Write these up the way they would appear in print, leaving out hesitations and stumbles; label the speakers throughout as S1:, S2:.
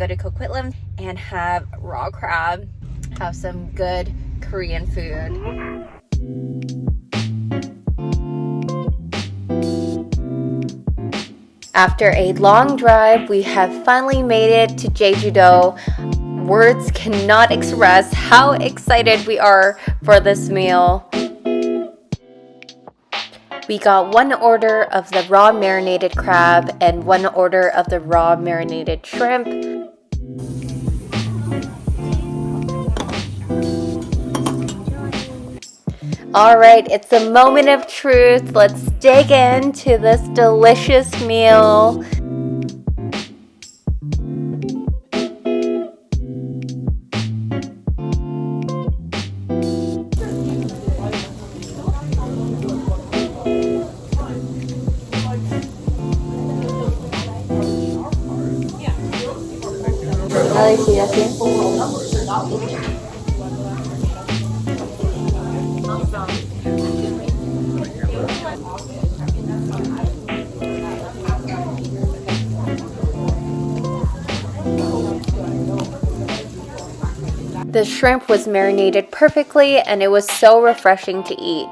S1: go to Coquitlam and have raw crab, have some good Korean food. After a long drive, we have finally made it to Jeju-do. Words cannot express how excited we are for this meal. We got one order of the raw marinated crab and one order of the raw marinated shrimp. Alright, it's the moment of truth. Let's dig into this delicious meal. The shrimp was marinated perfectly and it was so refreshing to eat.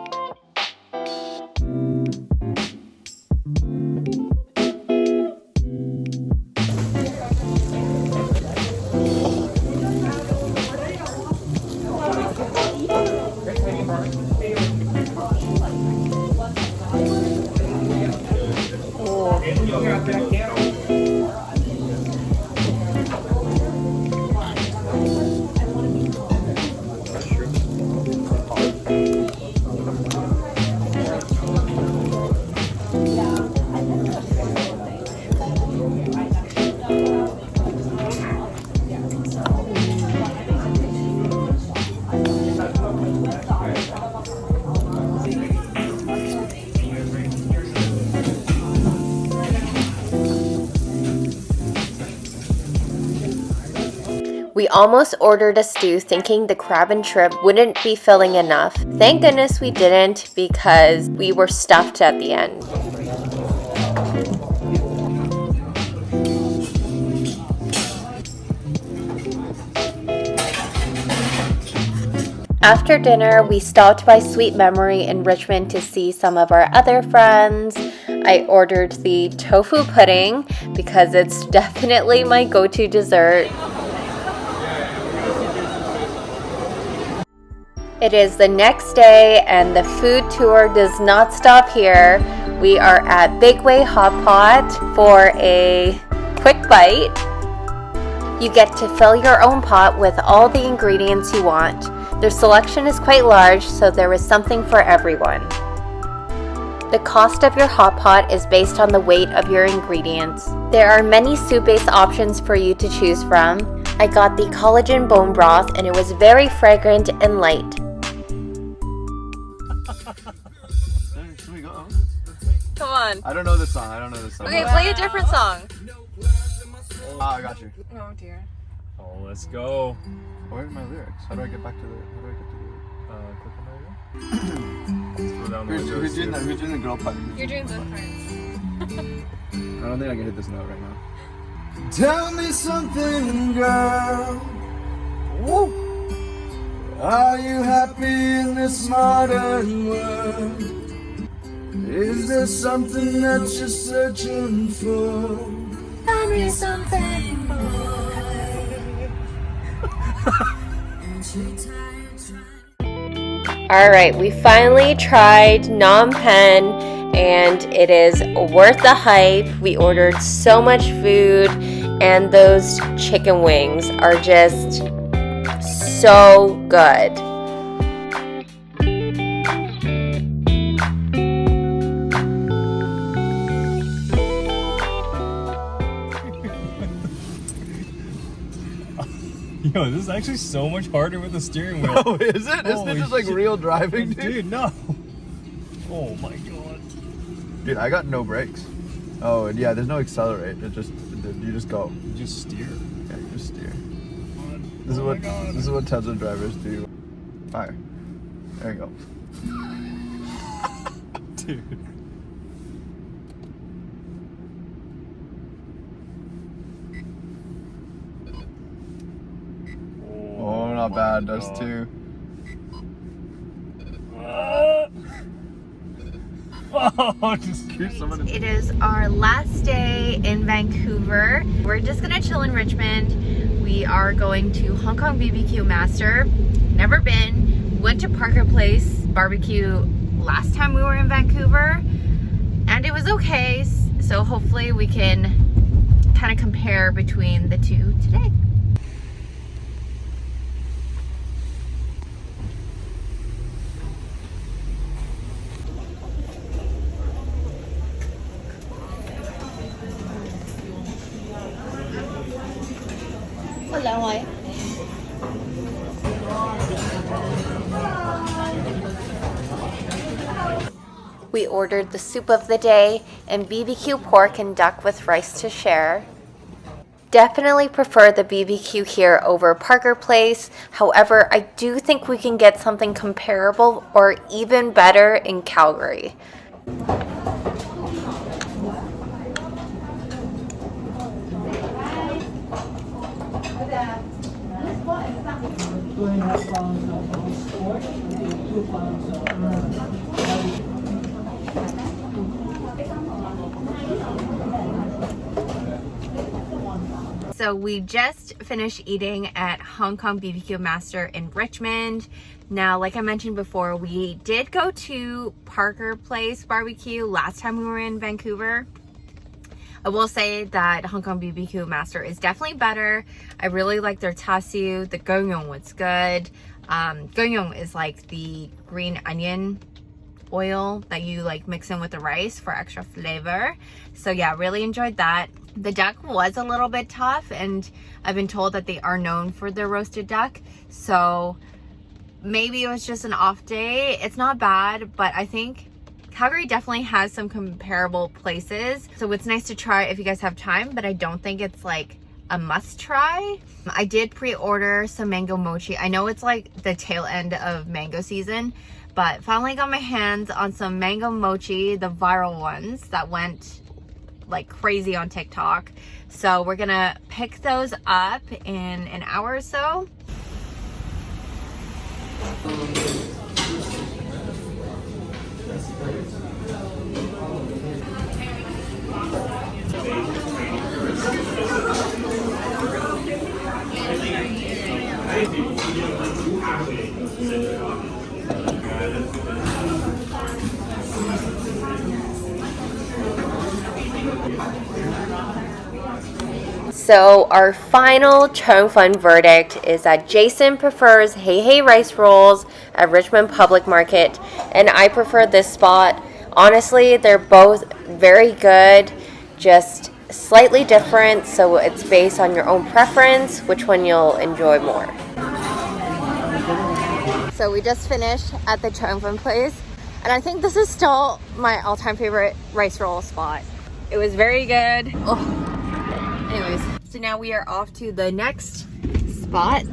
S1: We almost ordered a stew thinking the crab and shrimp wouldn't be filling enough. Thank goodness we didn't because we were stuffed at the end. After dinner, we stopped by Sweet Memory in Richmond to see some of our other friends. I ordered the tofu pudding because it's definitely my go-to dessert. It is the next day and the food tour does not stop here. We are at Big Way Hot Pot for a quick bite. You get to fill your own pot with all the ingredients you want. Their selection is quite large, so there is something for everyone. The cost of your hot pot is based on the weight of your ingredients. There are many soup-based options for you to choose from. I got the collagen bone broth and it was very fragrant and light.
S2: Should we go?
S1: Come on.
S2: I don't know this song.
S1: Okay, play a different song.
S2: Ah, I got you.
S1: Oh dear.
S3: Oh, let's go.
S2: Where are my lyrics? How do I get back to the?
S3: Click on that again.
S2: Who's doing the girl part?
S1: You're doing both parts.
S2: I don't think I can hit this note right now. Tell me something, girl. Woo. Are you happy in this modern world? Is there something that you're searching for? Tell me something more.
S1: Alright, we finally tried Phnom Penh and it is worth the hype. We ordered so much food and those chicken wings are just so good.
S3: Yo, this is actually so much harder with the steering wheel.
S2: Oh, is it? Isn't it just like real driving, dude?
S3: Dude, no. Oh my god.
S2: Dude, I got no brakes. Oh, and yeah, there's no accelerate. You just go.
S3: You just steer.
S2: Yeah, you just steer.
S3: This
S2: is what Tesla drivers do. Fire. There you go.
S3: Dude.
S2: not bad. Those two.
S3: Oh, just keep someone.
S1: It is our last day in Vancouver. We're just gonna chill in Richmond. We are going to Hong Kong BBQ Master. Never been. Went to Parker Place barbecue last time we were in Vancouver, and it was okay. So hopefully we can kind of compare between the two today. We ordered the soup of the day and BBQ pork and duck with rice to share. Definitely prefer the BBQ here over Parker Place. However, I do think we can get something comparable or even better in Calgary. So we just finished eating at Hong Kong BBQ Master in Richmond. Now, like I mentioned before, we did go to Parker Place barbecue last time we were in Vancouver. I will say that Hong Kong BBQ Master is definitely better. I really like their tasu. The gyeongyong was good. Gyeongyong is like the green onion oil that you like mix in with the rice for extra flavor. So yeah, really enjoyed that. The duck was a little bit tough, and I've been told that they are known for their roasted duck. So maybe it was just an off day. It's not bad, but I think Calgary definitely has some comparable places. So it's nice to try if you guys have time, but I don't think it's like a must try. I did pre-order some mango mochi. I know it's like the tail end of mango season, but finally got my hands on some mango mochi, the viral ones that went like crazy on TikTok. So we're gonna pick those up in an hour or so. So our final Chung Fun verdict is that Jason prefers Hey Hey rice rolls at Richmond Public Market, and I prefer this spot. Honestly, they're both very good, just slightly different, so it's based on your own preference, which one you'll enjoy more. So we just finished at the Chung Fun place, and I think this is still my all-time favorite rice roll spot. It was very good. Oh. Anyways, so now we are off to the next spot.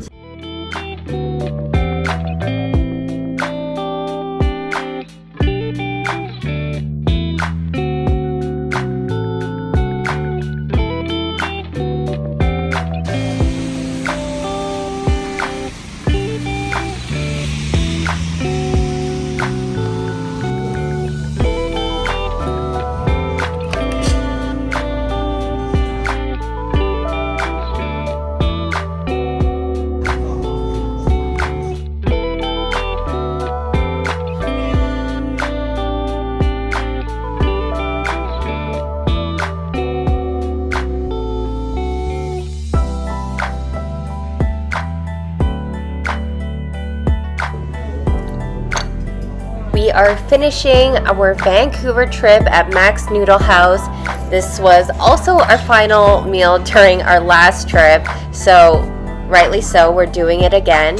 S1: We are finishing our Vancouver trip at Mac's Noodle House. This was also our final meal during our last trip, so rightly so, we're doing it again.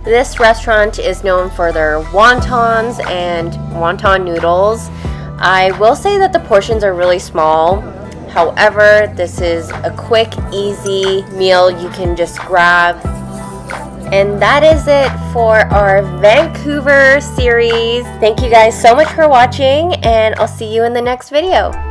S1: This restaurant is known for their wontons and wonton noodles. I will say that the portions are really small. However, this is a quick, easy meal you can just grab. And that is it for our Vancouver series. Thank you guys so much for watching, and I'll see you in the next video.